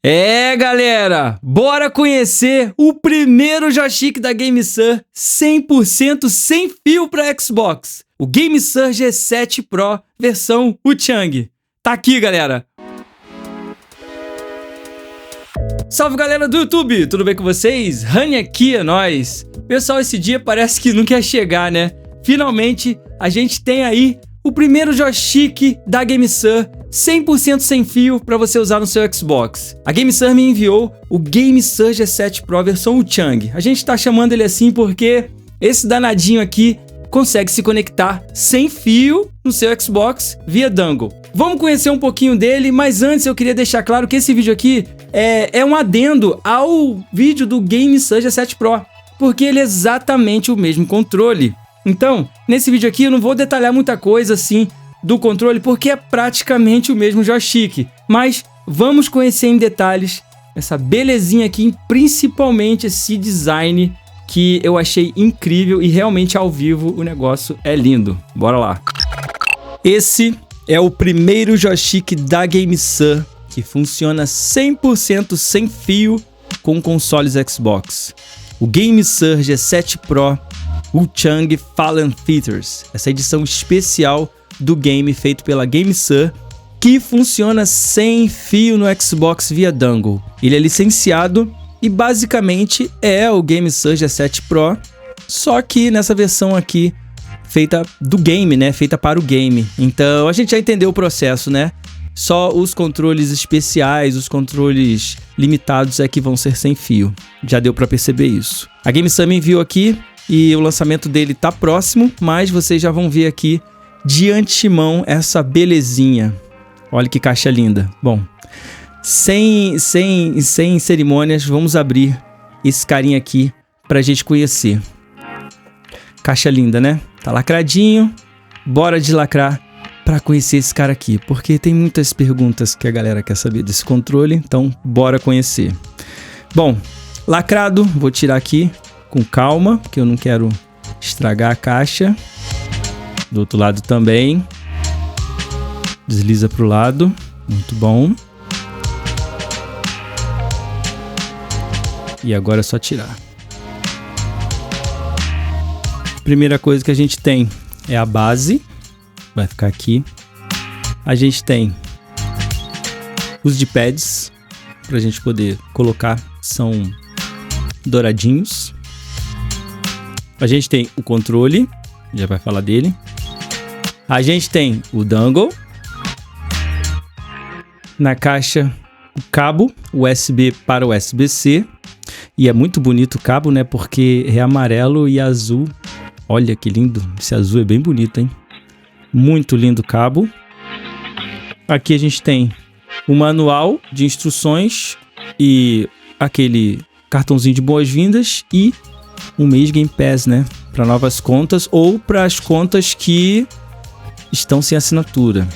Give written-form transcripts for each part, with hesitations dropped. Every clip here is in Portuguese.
É, galera, bora conhecer o primeiro joystick da GameSir 100% sem fio para Xbox, o GameSir G7 Pro versão Uchang. Tá aqui, galera. Salve, galera do YouTube, tudo bem com vocês? Rani aqui, é nóis. Pessoal, esse dia parece que não quer chegar, né? Finalmente, a gente tem aí o primeiro joystick da GameSir 100% sem fio para você usar no seu Xbox. A GameSir me enviou o GameSir G7 Pro versão Uchang. A gente tá chamando ele assim porque esse danadinho aqui consegue se conectar sem fio no seu Xbox via dongle. Vamos conhecer um pouquinho dele, mas antes eu queria deixar claro que esse vídeo aqui é um adendo ao vídeo do GameSir G7 Pro, porque ele é exatamente o mesmo controle. Então, nesse vídeo aqui eu não vou detalhar muita coisa assim do controle, porque é praticamente o mesmo joystick. Mas vamos conhecer em detalhes essa belezinha aqui, principalmente esse design que eu achei incrível e realmente ao vivo o negócio é lindo. Bora lá! Esse é o primeiro joystick da GameSir que funciona 100% sem fio com consoles Xbox. O GameSir G7 Pro Uchang Fallen Features, essa edição especial do game feito pela GameSir, que funciona sem fio no Xbox via dongle. Ele é licenciado e basicamente é o GameSir G7 Pro, só que nessa versão aqui feita do game, né? Feita para o game. Então a gente já entendeu o processo, né? Só os controles especiais, os controles limitados é que vão ser sem fio. Já deu para perceber isso. A GameSir me enviou aqui e o lançamento dele tá próximo, mas vocês já vão ver aqui de antemão essa belezinha. Olha que caixa linda. Bom, sem cerimônias, vamos abrir esse carinha aqui pra gente conhecer. Caixa linda, né? Tá lacradinho. Bora deslacrar pra conhecer esse cara aqui, porque tem muitas perguntas que a galera quer saber desse controle, então bora conhecer. Bom, lacrado, vou tirar aqui com calma, porque eu não quero estragar a caixa. Do outro lado também. Desliza pro lado. Muito bom. E agora é só tirar. Primeira coisa que a gente tem é a base. Vai ficar aqui. A gente tem os D-pads pra gente poder colocar. São douradinhos. A gente tem o controle. Já vai falar dele. A gente tem o dongle. Na caixa, o cabo USB para USB-C. E é muito bonito o cabo, né? Porque é amarelo e azul. Olha que lindo. Esse azul é bem bonito, hein? Muito lindo o cabo. Aqui a gente tem o manual de instruções e aquele cartãozinho de boas-vindas e um mês Game Pass, né? Para novas contas ou para as contas que estão sem assinatura.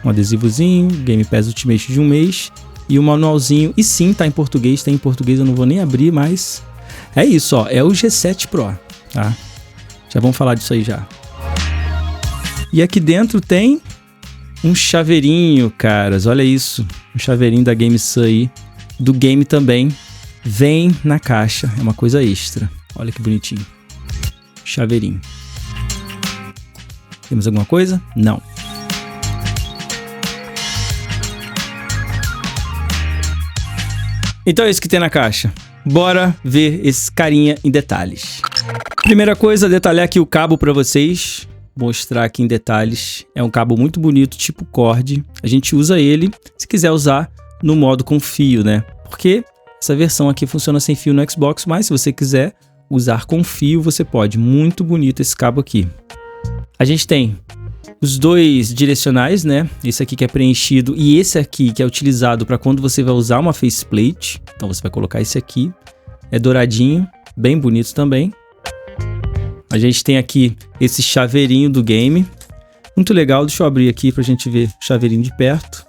Um adesivozinho, Game Pass Ultimate de um mês e um manualzinho. E sim, tá em português, tem em português, eu não vou nem abrir, mas é isso, ó, é o G7 Pro, tá? Já vamos falar disso aí já. E aqui dentro tem um chaveirinho, caras, olha isso, um chaveirinho da GameSir aí, do game também, vem na caixa, é uma coisa extra. Olha que bonitinho. Chaveirinho. Temos alguma coisa? Não. Então é isso que tem na caixa. Bora ver esse carinha em detalhes. Primeira coisa, detalhar aqui o cabo para vocês. Mostrar aqui em detalhes. É um cabo muito bonito, tipo cord. A gente usa ele, se quiser usar, no modo com fio, né? Porque essa versão aqui funciona sem fio no Xbox, mas se você quiser usar com fio, você pode. Muito bonito esse cabo aqui. A gente tem os dois direcionais, né? Esse aqui que é preenchido e esse aqui que é utilizado para quando você vai usar uma faceplate. Então você vai colocar esse aqui. É douradinho, bem bonito também. A gente tem aqui esse chaveirinho do game. Muito legal, deixa eu abrir aqui pra gente ver o chaveirinho de perto.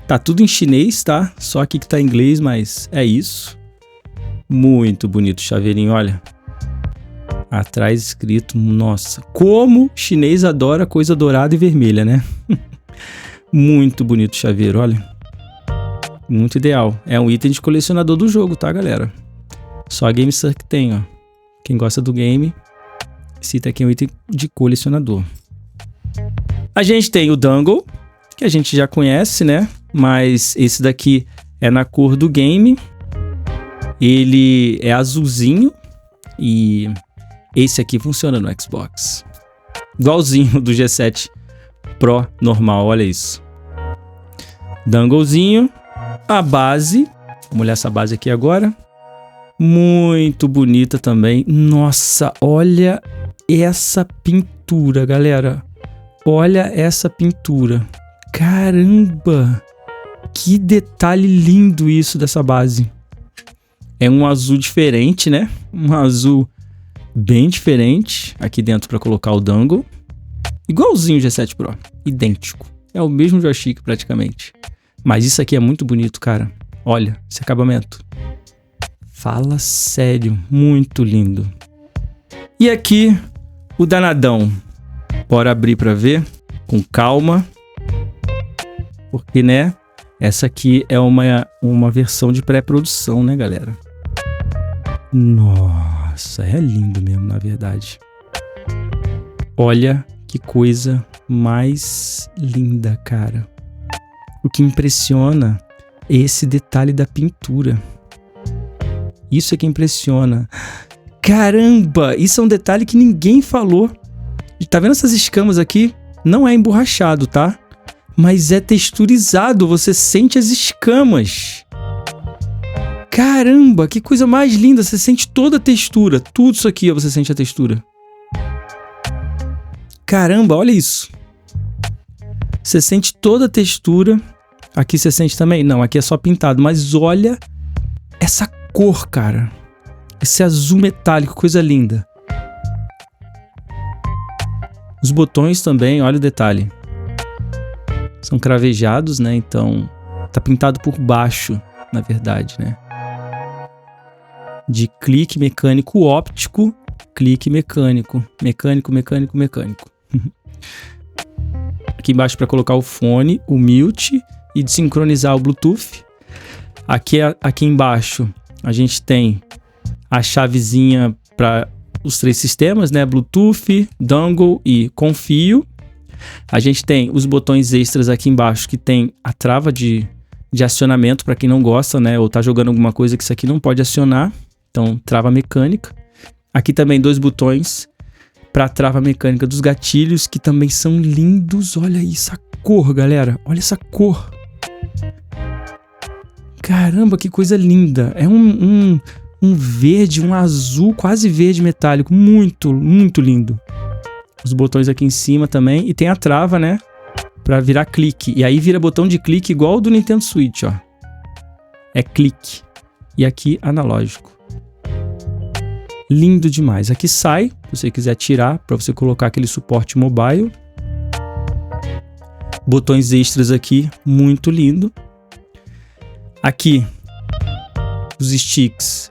Tá tudo em chinês, tá? Só aqui que tá em inglês, mas é isso. Muito bonito o chaveirinho, olha. Atrás escrito, nossa, como chinês adora coisa dourada e vermelha, né? Muito bonito o chaveiro, olha. Muito ideal. É um item de colecionador do jogo, tá, galera? Só a GameSir que tem, ó. Quem gosta do game, esse item aqui é um item de colecionador. A gente tem o Dangle, que a gente já conhece, né? Mas esse daqui é na cor do game. Ele é azulzinho e esse aqui funciona no Xbox. Igualzinho do G7 Pro normal, olha isso. Danglezinho. A base, vamos olhar essa base aqui agora. Muito bonita também. Nossa, olha essa pintura, galera. Olha essa pintura. Caramba! Que detalhe lindo isso dessa base. É um azul diferente, né? Um azul bem diferente. Aqui dentro para colocar o Dangle. Igualzinho o G7 Pro. Idêntico. É o mesmo joystick praticamente. Mas isso aqui é muito bonito, cara. Olha, esse acabamento. Fala sério. Muito lindo. E aqui, o danadão. Bora abrir para ver. Com calma. Porque, né? Essa aqui é uma versão de pré-produção, né, galera? Nossa, é lindo mesmo, na verdade. Olha que coisa mais linda, cara. O que impressiona é esse detalhe da pintura. Isso é que impressiona. Caramba, isso é um detalhe que ninguém falou. Tá vendo essas escamas aqui? Não é emborrachado, tá? Mas é texturizado, você sente as escamas. Caramba, que coisa mais linda, você sente toda a textura. Tudo isso aqui, ó, você sente a textura. Caramba, olha isso. Você sente toda a textura. Aqui você sente também? Não, aqui é só pintado. Mas olha essa cor, cara. Esse azul metálico, coisa linda. Os botões também, olha o detalhe. São cravejados, né? Então, tá pintado por baixo, na verdade, né? De clique mecânico óptico, clique mecânico. Mecânico, mecânico, mecânico. Aqui embaixo para colocar o fone, o mute e de sincronizar o Bluetooth. Aqui embaixo a gente tem a chavezinha para os 3 sistemas, né? Bluetooth, Dangle e com fio. A gente tem os botões extras aqui embaixo que tem a trava de acionamento para quem não gosta, né? Ou tá jogando alguma coisa que isso aqui não pode acionar. Então, trava mecânica. Aqui também 2 botões para trava mecânica dos gatilhos que também são lindos. Olha isso, a cor, galera. Olha essa cor. Caramba, que coisa linda. É um verde, um azul, quase verde metálico. Muito, muito lindo. Os botões aqui em cima também. E tem a trava, né? Pra virar clique. E aí vira botão de clique igual o do Nintendo Switch, ó. É clique. E aqui analógico. Lindo demais. Aqui sai, se você quiser tirar, pra você colocar aquele suporte mobile. Botões extras aqui, muito lindo. Aqui, os sticks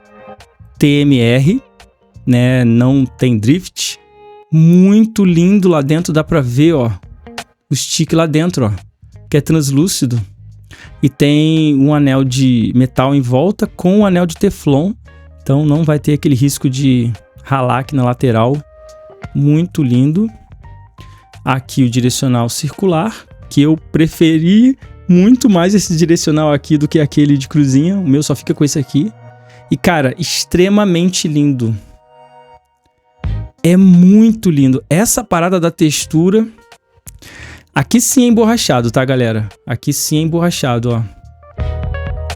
TMR, né? Não tem drift. Muito lindo lá dentro, dá pra ver, ó, o stick lá dentro, ó, que é translúcido. E tem um anel de metal em volta com um anel de teflon. Então não vai ter aquele risco de ralar aqui na lateral. Muito lindo. Aqui o direcional circular, que eu preferi muito mais esse direcional aqui do que aquele de cruzinha. O meu só fica com esse aqui. E cara, extremamente lindo. É muito lindo. Essa parada da textura... Aqui sim é emborrachado, tá, galera? Aqui sim é emborrachado, ó.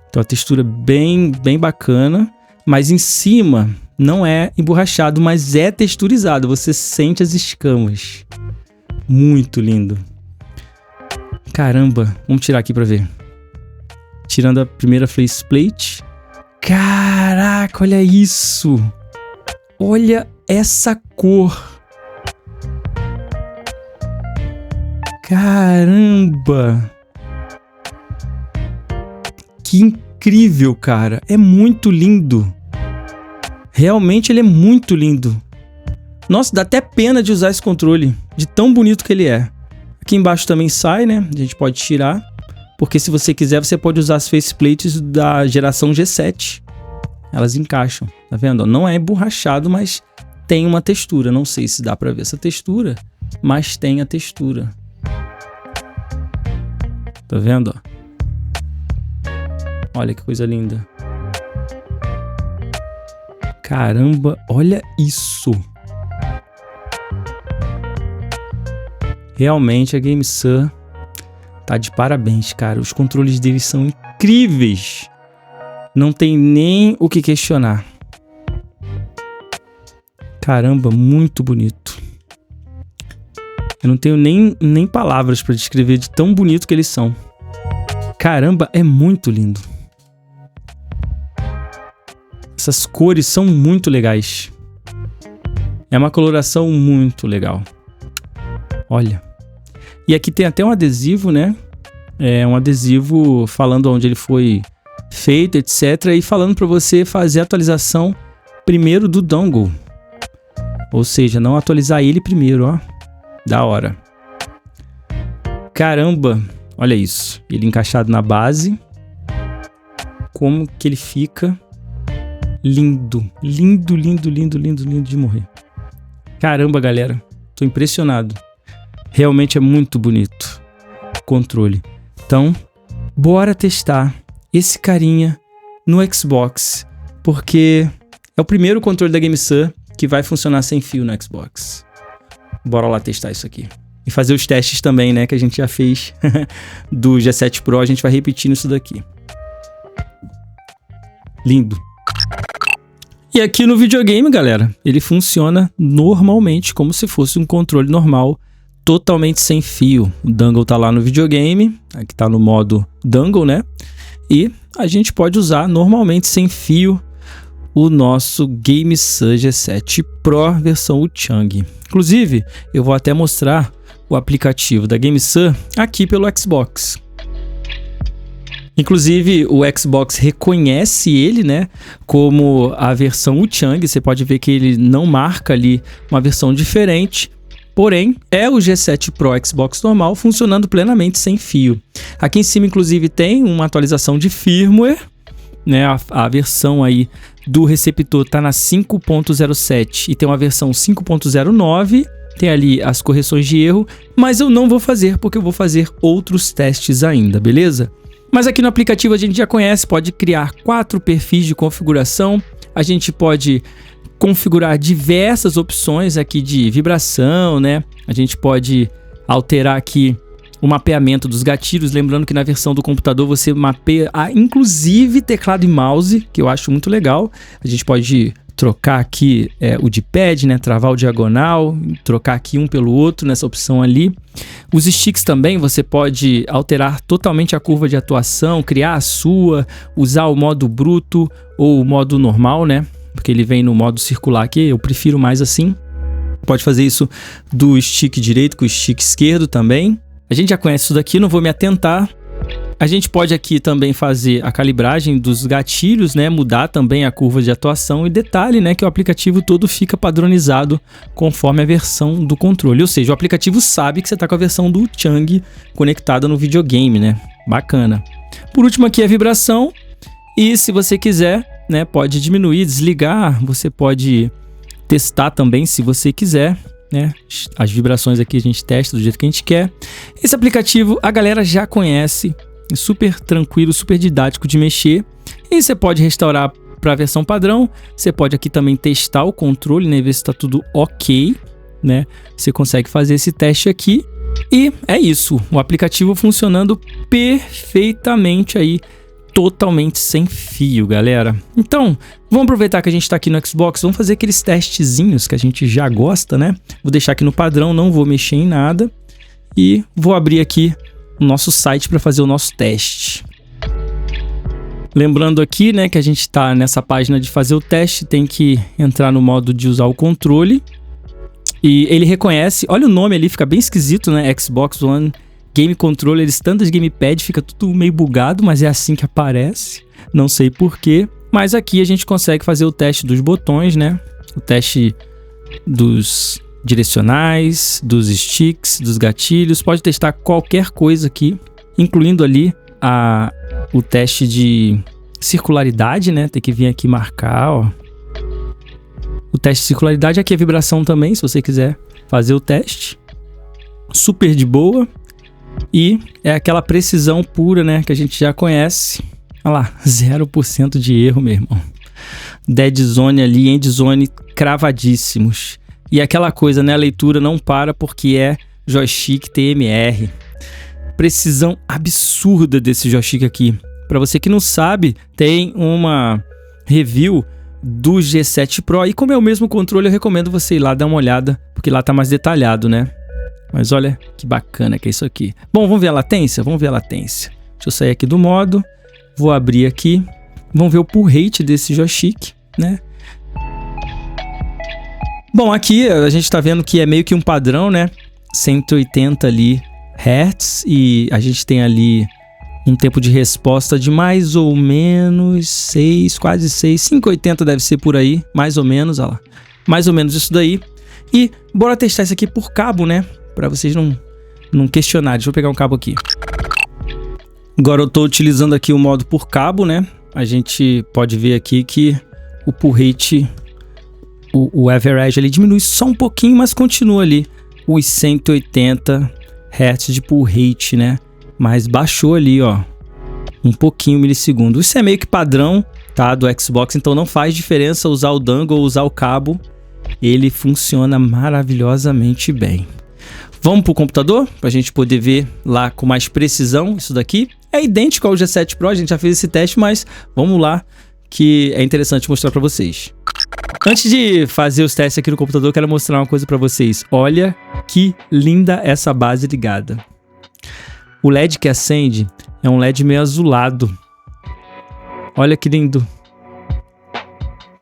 Então a textura bem bacana. Mas em cima não é emborrachado, mas é texturizado. Você sente as escamas. Muito lindo. Caramba, vamos tirar aqui pra ver. Tirando a primeira faceplate. Caraca, olha isso. Olha essa cor. Caramba. Que incrível, cara. É muito lindo. Realmente ele é muito lindo. Nossa, dá até pena de usar esse controle. De tão bonito que ele é. Aqui embaixo também sai, né? A gente pode tirar. porque se você quiser, você pode usar as faceplates da geração G7. Elas encaixam, tá vendo? Não é emborrachado, mas tem uma textura. Não sei se dá pra ver essa textura, mas tem a textura. Tá vendo? Olha que coisa linda. Caramba, olha isso. Realmente a GameSir tá de parabéns, cara. Os controles deles são incríveis. Não tem nem o que questionar. Caramba, muito bonito. Eu não tenho nem palavras para descrever de tão bonito que eles são. Caramba, é muito lindo. Essas cores são muito legais. É uma coloração muito legal. Olha. E aqui tem até um adesivo, né? É um adesivo falando onde ele foi feito, etc. E falando para você fazer a atualização primeiro do dongle. Ou seja, não atualizar ele primeiro, ó. Da hora. Caramba, olha isso. Ele encaixado na base. Como que ele fica lindo. Lindo, lindo, lindo, lindo, lindo de morrer. Caramba, galera. Tô impressionado. Realmente é muito bonito o controle. Então, bora testar esse carinha no Xbox. Porque é o primeiro controle da GameSir que vai funcionar sem fio no Xbox. Bora lá testar isso aqui. E fazer os testes também, né? Que a gente já fez do G7 Pro. A gente vai repetindo isso daqui. Lindo. E aqui no videogame, galera, ele funciona normalmente, como se fosse um controle normal, totalmente sem fio. O dongle tá lá no videogame, aqui tá no modo dongle, né? E a gente pode usar normalmente sem fio o nosso GameSir G7 Pro versão Uchang. Inclusive, eu vou até mostrar o aplicativo da GameSir aqui pelo Xbox. Inclusive, o Xbox reconhece ele, né, como a versão Uchang. Você pode ver que ele não marca ali uma versão diferente. Porém, é o G7 Pro Xbox normal funcionando plenamente sem fio. Aqui em cima, inclusive, tem uma atualização de firmware, né? A versão aí do receptor está na 5.07 e tem uma versão 5.09. Tem ali as correções de erro, mas eu não vou fazer porque eu vou fazer outros testes ainda, beleza? Mas aqui no aplicativo a gente já conhece, pode criar 4 perfis de configuração. A gente pode configurar diversas opções aqui de vibração, né? A gente pode alterar aqui o mapeamento dos gatilhos, lembrando que na versão do computador você mapeia inclusive teclado e mouse, que eu acho muito legal. A gente pode trocar aqui o D-pad, né? Travar o diagonal, trocar aqui um pelo outro nessa opção ali. Os sticks também você pode alterar totalmente a curva de atuação, criar a sua, usar o modo bruto ou o modo normal, né? Porque ele vem no modo circular aqui, eu prefiro mais assim. Pode fazer isso do stick direito com o stick esquerdo também. A gente já conhece isso daqui, não vou me atentar. A gente pode aqui também fazer a calibragem dos gatilhos, né? Mudar também a curva de atuação e detalhe, né? Que o aplicativo todo fica padronizado conforme a versão do controle. Ou seja, o aplicativo sabe que você está com a versão do Uchang conectada no videogame, né? Bacana. Por último aqui a vibração. E se você quiser, né? Pode diminuir, desligar. Você pode testar também se você quiser, né? As vibrações aqui a gente testa do jeito que a gente quer. Esse aplicativo a galera já conhece. Super tranquilo, super didático de mexer. E você pode restaurar para a versão padrão. Você pode aqui também testar o controle, né? Ver se está tudo ok, né? Você consegue fazer esse teste aqui. E é isso. O aplicativo funcionando perfeitamente aí. Totalmente sem fio, galera. Então, vamos aproveitar que a gente está aqui no Xbox. Vamos fazer aqueles testezinhos que a gente já gosta, né? Vou deixar aqui no padrão, não vou mexer em nada. E vou abrir aqui o nosso site para fazer o nosso teste. Lembrando aqui, né, que a gente está nessa página de fazer o teste, tem que entrar no modo de usar o controle. E ele reconhece, olha o nome ali, fica bem esquisito, né? Xbox One Game Controller, Standard Gamepad, fica tudo meio bugado, mas é assim que aparece. Não sei porquê. Mas aqui a gente consegue fazer o teste dos botões, né? O teste dos direcionais, dos sticks, dos gatilhos. Pode testar qualquer coisa aqui, incluindo ali o teste de circularidade, né? Tem que vir aqui marcar, ó. O teste de circularidade, aqui é vibração também, se você quiser fazer o teste. Super de boa. E é aquela precisão pura, né? Que a gente já conhece. Olha lá, 0% de erro, meu irmão. Dead zone ali, end zone cravadíssimos. E aquela coisa, né? A leitura não para porque é joystick TMR. Precisão absurda desse joystick aqui. Para você que não sabe, tem uma review do G7 Pro. E como é o mesmo controle, eu recomendo você ir lá dar uma olhada, porque lá tá mais detalhado, né? Mas olha que bacana que é isso aqui. Bom, vamos ver a latência? Vamos ver a latência. Deixa eu sair aqui do modo. Vou abrir aqui. Vamos ver o pull rate desse joystick, né? Bom, aqui a gente tá vendo que é meio que um padrão, né? 180 ali Hz. E a gente tem ali um tempo de resposta de mais ou menos 6, quase 6. 580 deve ser por aí, mais ou menos, olha lá. Mais ou menos isso daí. E bora testar isso aqui por cabo, né? Pra vocês não questionarem. Deixa eu pegar um cabo aqui. Agora eu tô utilizando aqui o modo por cabo, né? A gente pode ver aqui que o pull rate, o average ali diminui só um pouquinho, mas continua ali os 180 Hz de pull rate, né? Mas baixou ali, ó, um pouquinho milissegundo. Isso é meio que padrão, tá? Do Xbox, então não faz diferença usar o dongle ou usar o cabo. Ele funciona maravilhosamente bem. Vamos pro computador, pra gente poder ver lá com mais precisão isso daqui. É idêntico ao G7 Pro, a gente já fez esse teste, mas vamos lá, que é interessante mostrar pra vocês. Antes de fazer os testes aqui no computador, eu quero mostrar uma coisa pra vocês. Olha que linda essa base ligada. O LED que acende é um LED meio azulado. Olha que lindo.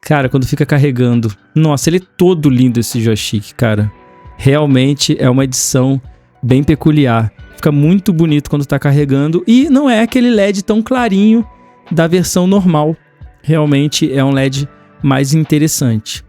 Cara, quando fica carregando. Nossa, ele é todo lindo esse joystick, cara. Realmente é uma edição bem peculiar. Fica muito bonito quando tá carregando. E não é aquele LED tão clarinho da versão normal. Realmente é um LED mais interessante.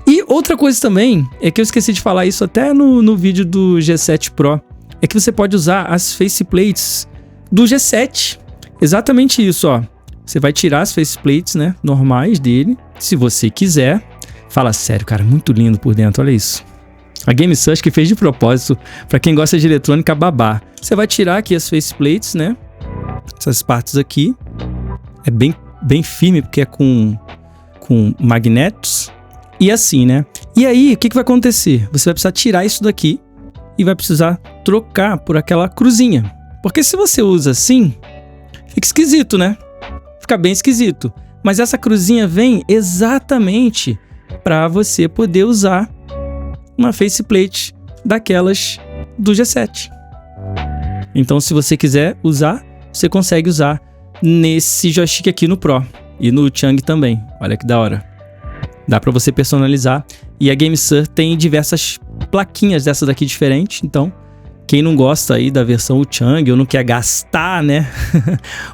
E outra coisa também, é que eu esqueci de falar isso até no vídeo do G7 Pro. É que você pode usar as faceplates do G7. Exatamente isso, ó. Você vai tirar as faceplates, né, normais dele, se você quiser. Fala sério, cara, muito lindo por dentro, olha isso. A GameSir que fez de propósito, pra quem gosta de eletrônica, babá. Você vai tirar aqui as faceplates, né, essas partes aqui. É bem firme, porque é com magnetos. E assim, né. E aí, o que vai acontecer? Você vai precisar tirar isso daqui e vai precisar trocar por aquela cruzinha. Porque se você usa assim, fica esquisito, né? Fica bem esquisito. Mas essa cruzinha vem exatamente para você poder usar uma faceplate daquelas do G7. Então, se você quiser usar, você consegue usar nesse joystick aqui no Pro. E no Chang também. Olha que da hora. Dá para você personalizar. E a GameSir tem diversas plaquinhas dessa daqui diferentes. Então, quem não gosta aí da versão Chang ou não quer gastar, né,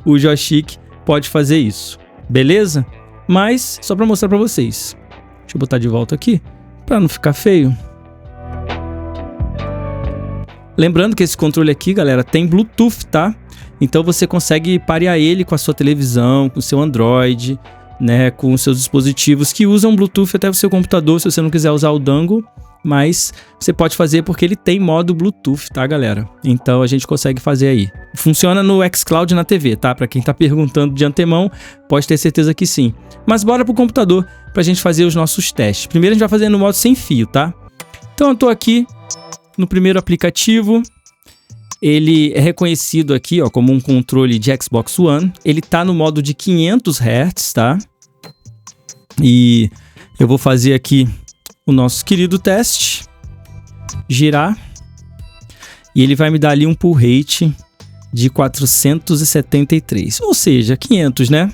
o joystick, pode fazer isso. Beleza? Mas, só para mostrar para vocês. Deixa eu botar de volta aqui, para não ficar feio. Lembrando que esse controle aqui, galera, tem Bluetooth, tá? Então você consegue parear ele com a sua televisão, com o seu Android, né, com os seus dispositivos que usam Bluetooth até o seu computador, se você não quiser usar o dongle, mas você pode fazer porque ele tem modo Bluetooth, tá, galera? Então a gente consegue fazer aí. Funciona no xCloud na TV, tá? Pra quem tá perguntando de antemão, pode ter certeza que sim. Mas bora pro computador pra gente fazer os nossos testes. Primeiro a gente vai fazer no modo sem fio, tá? Então eu tô aqui no primeiro aplicativo. Ele é reconhecido aqui, ó, como um controle de Xbox One. Ele tá no modo de 500 Hz, tá? E eu vou fazer aqui o nosso querido teste. Girar. E ele vai me dar ali um pull rate de 473. Ou seja, 500, né?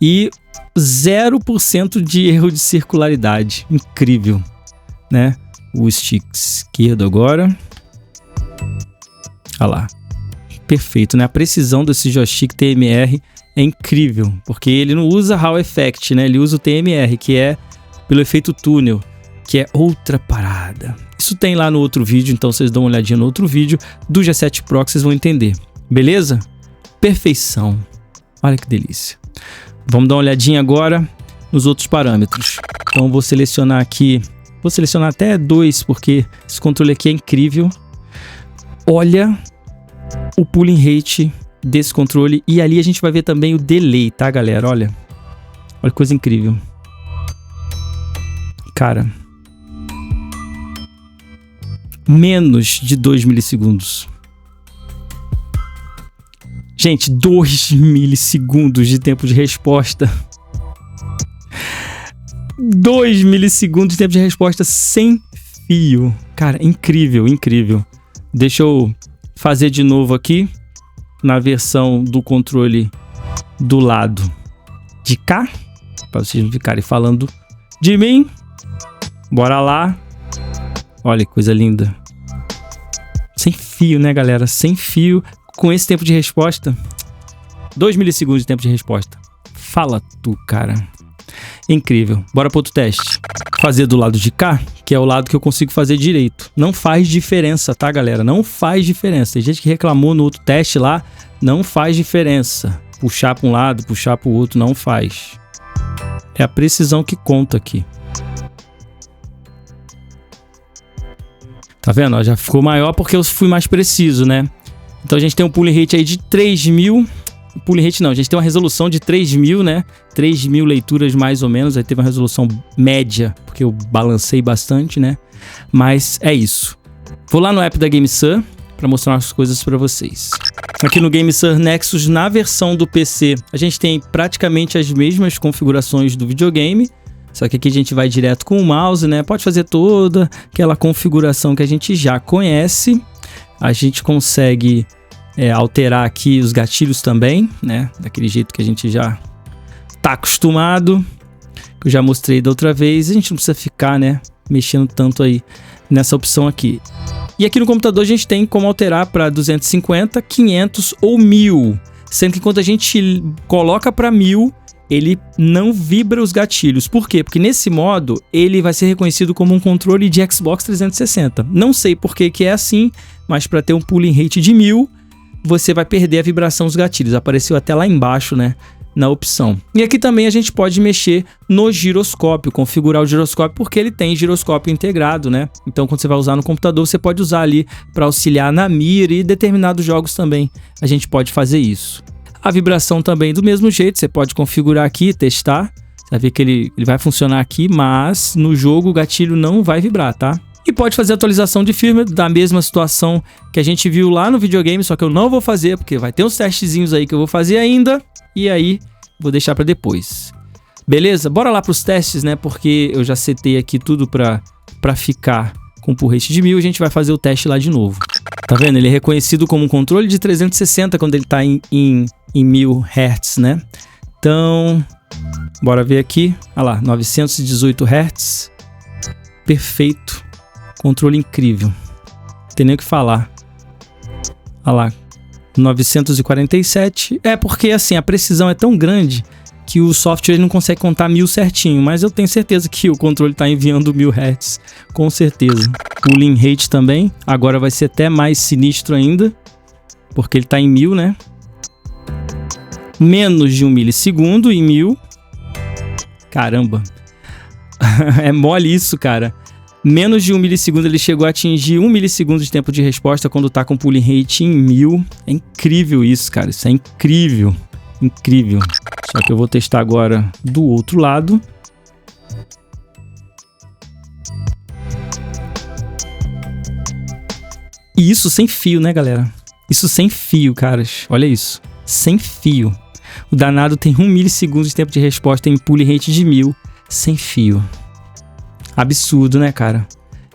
E 0% de erro de circularidade. Incrível, né? O stick esquerdo agora. Olha lá. Perfeito, né? A precisão desse joystick TMR é incrível, porque ele não usa Hall Effect, né? Ele usa o TMR, que é pelo efeito túnel, que é outra parada. Isso tem lá no outro vídeo, então vocês dão uma olhadinha no outro vídeo do G7 Pro que vocês vão entender. Beleza? perfeição. Olha que delícia. Vamos dar uma olhadinha agora nos outros parâmetros. Então vou selecionar aqui, vou selecionar até 2, porque esse controle aqui é incrível. Olha o pulling rate desse controle, e ali a gente vai ver também o delay, tá, galera? Olha que coisa incrível. Cara, menos de 2 milissegundos. Gente, 2 milissegundos de tempo de resposta. 2 milissegundos de tempo de resposta sem fio. Cara, incrível, incrível. Deixa eu fazer de novo aqui na versão do controle do lado de cá, para vocês não ficarem falando de mim. Bora lá. Olha que coisa linda. Sem fio, né, galera? Sem fio. Com esse tempo de resposta. 2 milissegundos de tempo de resposta. Fala tu, cara. Incrível. Bora para outro teste. Fazer do lado de cá, que é o lado que eu consigo fazer direito. Não faz diferença, tá, galera? Não faz diferença. Tem gente que reclamou no outro teste lá. Não faz diferença. Puxar para um lado, puxar para o outro, não faz. É a precisão que conta aqui. Tá vendo? Ó, já ficou maior porque eu fui mais preciso, né? Então a gente tem um pulling rate aí de 3.000. Pulling rate não, a gente tem uma resolução de 3.000, né? 3.000 leituras mais ou menos. Aí teve uma resolução média, porque eu balancei bastante, né? Mas é isso. Vou lá no app da GameSir para mostrar umas coisas para vocês. Aqui no GameSir Nexus, na versão do PC, a gente tem praticamente as mesmas configurações do videogame. Só que aqui a gente vai direto com o mouse, né? Pode fazer toda aquela configuração que a gente já conhece. A gente consegue alterar aqui os gatilhos também, né? Daquele jeito que a gente já tá acostumado. Que eu já mostrei da outra vez. A gente não precisa ficar, né, mexendo tanto aí nessa opção aqui. E aqui no computador a gente tem como alterar para 250, 500 ou 1000. Sendo que quando a gente coloca para 1000, ele não vibra os gatilhos. Por quê? Porque nesse modo ele vai ser reconhecido como um controle de Xbox 360. Não sei por que é assim, mas para ter um pulling rate de 1000, você vai perder a vibração dos gatilhos. Apareceu até lá embaixo, né, na opção. E aqui também a gente pode mexer no giroscópio, configurar o giroscópio, porque ele tem giroscópio integrado, né? Então quando você vai usar no computador, você pode usar ali para auxiliar na mira, e determinados jogos também a gente pode fazer isso. A vibração também do mesmo jeito, você pode configurar aqui, testar. Você vai ver que ele vai funcionar aqui, mas no jogo o gatilho não vai vibrar, tá? E pode fazer atualização de firmware da mesma situação que a gente viu lá no videogame, só que eu não vou fazer, porque vai ter uns testezinhos aí que eu vou fazer ainda, e aí vou deixar para depois. Beleza? Bora lá para os testes, né? Porque eu já setei aqui tudo para ficar com pull rate de 1000, a gente vai fazer o teste lá de novo. Tá vendo? Ele é reconhecido como um controle de 360 quando ele tá em 1000 Hz, né? Então, bora ver aqui. Olha lá, 918 Hz. Perfeito. Controle incrível. Não tem nem o que falar. Olha lá, 947. É porque assim, a precisão é tão grande que o software não consegue contar 1000 certinho, mas eu tenho certeza que o controle está enviando 1000 Hz, com certeza. O pulling rate também, agora vai ser até mais sinistro ainda, porque ele está em 1000, né? Menos de 1 milissegundo em 1000. Caramba. É mole isso, cara. Menos de 1 milissegundo ele chegou a atingir 1 milissegundo de tempo de resposta quando tá com pulling rate em 1000. É incrível isso, cara. Isso é incrível. Incrível. Só que eu vou testar agora do outro lado. E isso sem fio, né, galera? Isso sem fio, caras. Olha isso. Sem fio. O danado tem 1 milissegundo de tempo de resposta em pulling rate de 1000. Sem fio. Absurdo, né, cara?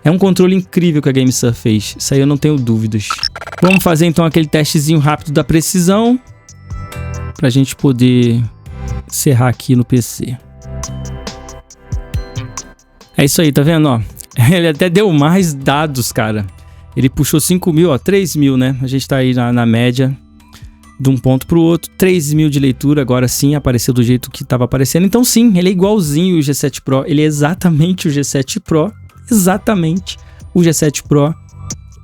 É um controle incrível que a GameSir fez. Isso aí eu não tenho dúvidas. Vamos fazer então aquele testezinho rápido da precisão, pra gente poder encerrar aqui no PC. É isso aí, tá vendo, ó? Ele até deu mais dados, cara. Ele puxou 5.000, ó, 3.000, né? A gente tá aí na média de um ponto pro outro. 3.000 de leitura, agora sim, apareceu do jeito que tava aparecendo. Então sim, ele é igualzinho o G7 Pro. Ele é exatamente o G7 Pro. Exatamente o G7 Pro.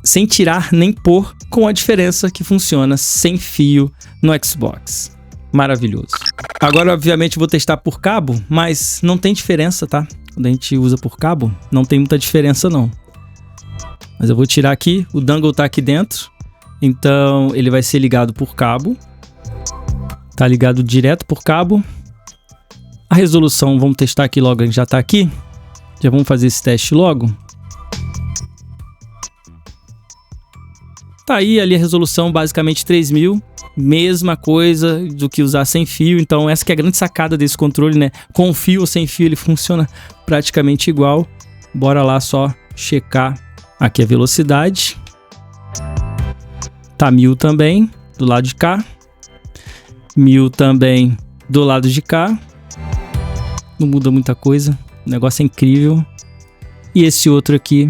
sem tirar nem pôr, com a diferença que funciona sem fio no Xbox. Maravilhoso. Agora, obviamente, vou testar por cabo, mas não tem diferença, tá? Quando a gente usa por cabo, não tem muita diferença, não. Mas eu vou tirar aqui, o dongle tá aqui dentro, então ele vai ser ligado por cabo. Tá ligado direto por cabo. A resolução, vamos testar aqui logo, a gente já tá aqui. Já vamos fazer esse teste logo. Tá aí ali a resolução, basicamente 3000. Mesma coisa do que usar sem fio. Então essa que é a grande sacada desse controle, né? Com fio ou sem fio ele funciona praticamente igual. Bora lá só checar aqui a velocidade. Tá 1000 também do lado de cá. 1000 também do lado de cá. Não muda muita coisa. O negócio é incrível. E esse outro aqui,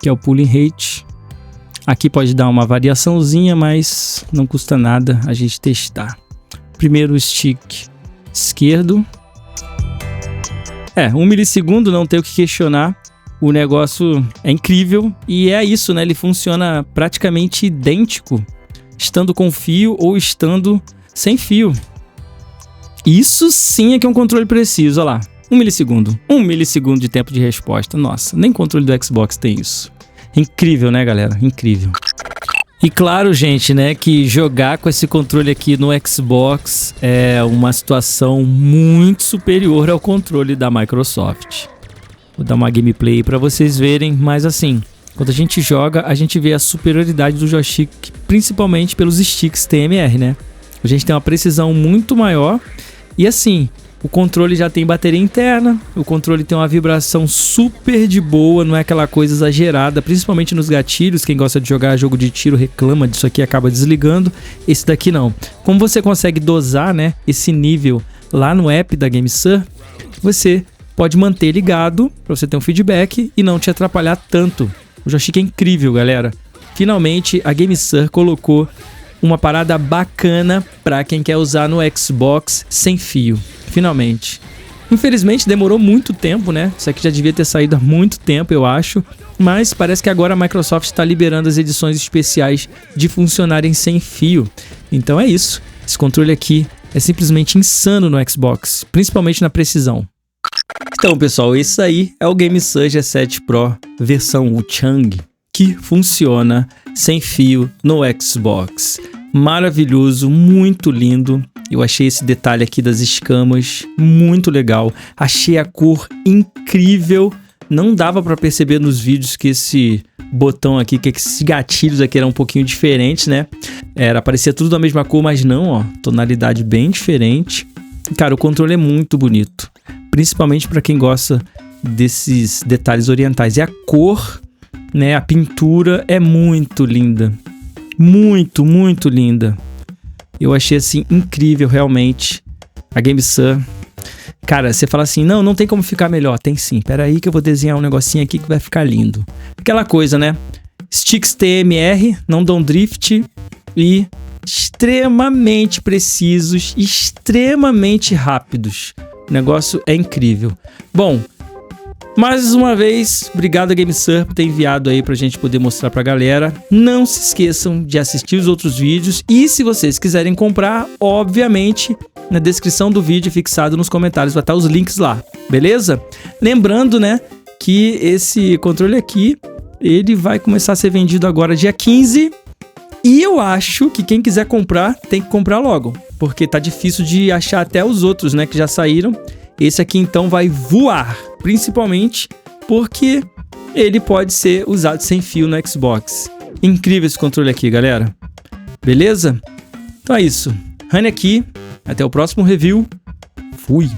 que é o pulling rate. Aqui pode dar uma variaçãozinha, mas não custa nada a gente testar. Primeiro stick esquerdo. 1 milissegundo, não tem o que questionar. O negócio é incrível e é isso, né? Ele funciona praticamente idêntico, estando com fio ou estando sem fio. Isso sim é que é um controle preciso, olha lá. 1 milissegundo. 1 milissegundo de tempo de resposta. Nossa, nem controle do Xbox tem isso. Incrível, né, galera? Incrível. E claro, gente, né, que jogar com esse controle aqui no Xbox é uma situação muito superior ao controle da Microsoft. Vou dar uma gameplay para vocês verem, mas assim, quando a gente joga, a gente vê a superioridade do joystick, principalmente pelos sticks TMR, né? A gente tem uma precisão muito maior e assim, o controle já tem bateria interna, o controle tem uma vibração super de boa, não é aquela coisa exagerada, principalmente nos gatilhos. Quem gosta de jogar jogo de tiro reclama disso aqui, acaba desligando. Esse daqui não. Como você consegue dosar, né, esse nível lá no app da GameSir, você pode manter ligado para você ter um feedback e não te atrapalhar tanto. O joystick é incrível, galera. Finalmente a GameSir colocou uma parada bacana para quem quer usar no Xbox sem fio. Finalmente. Infelizmente demorou muito tempo, né? Isso aqui já devia ter saído há muito tempo, eu acho. Mas parece que agora a Microsoft está liberando as edições especiais de funcionarem sem fio. Então é isso. Esse controle aqui é simplesmente insano no Xbox, principalmente na precisão. Então, pessoal, esse aí é o GameSir G7 Pro versão Wuchang, que funciona sem fio no Xbox. Maravilhoso, muito lindo. Eu achei esse detalhe aqui das escamas muito legal. Achei a cor incrível. Não dava para perceber nos vídeos que esse botão aqui, que esses gatilhos aqui eram um pouquinho diferentes, né? Parecia tudo da mesma cor, mas não, ó. Tonalidade bem diferente. Cara, o controle é muito bonito. Principalmente para quem gosta desses detalhes orientais. E a cor, né? A pintura é muito linda. Muito, muito linda. Eu achei assim incrível realmente a GameSir. Cara, você fala assim, não tem como ficar melhor. Tem sim, pera aí que eu vou desenhar um negocinho aqui que vai ficar lindo. Aquela coisa, né? Sticks TMR, não dão drift e extremamente precisos, extremamente rápidos. O negócio é incrível. Bom, mais uma vez, obrigado a GameSir por ter enviado aí pra gente poder mostrar pra galera. Não se esqueçam de assistir os outros vídeos e se vocês quiserem comprar, obviamente, na descrição do vídeo fixado nos comentários vai estar os links lá, beleza? Lembrando, né, que esse controle aqui, ele vai começar a ser vendido agora dia 15 e eu acho que quem quiser comprar, tem que comprar logo, porque tá difícil de achar até os outros, né, que já saíram. Esse aqui então vai voar, principalmente porque ele pode ser usado sem fio no Xbox. Incrível esse controle aqui, galera. Beleza? Então é isso. Rani aqui. Até o próximo review. Fui!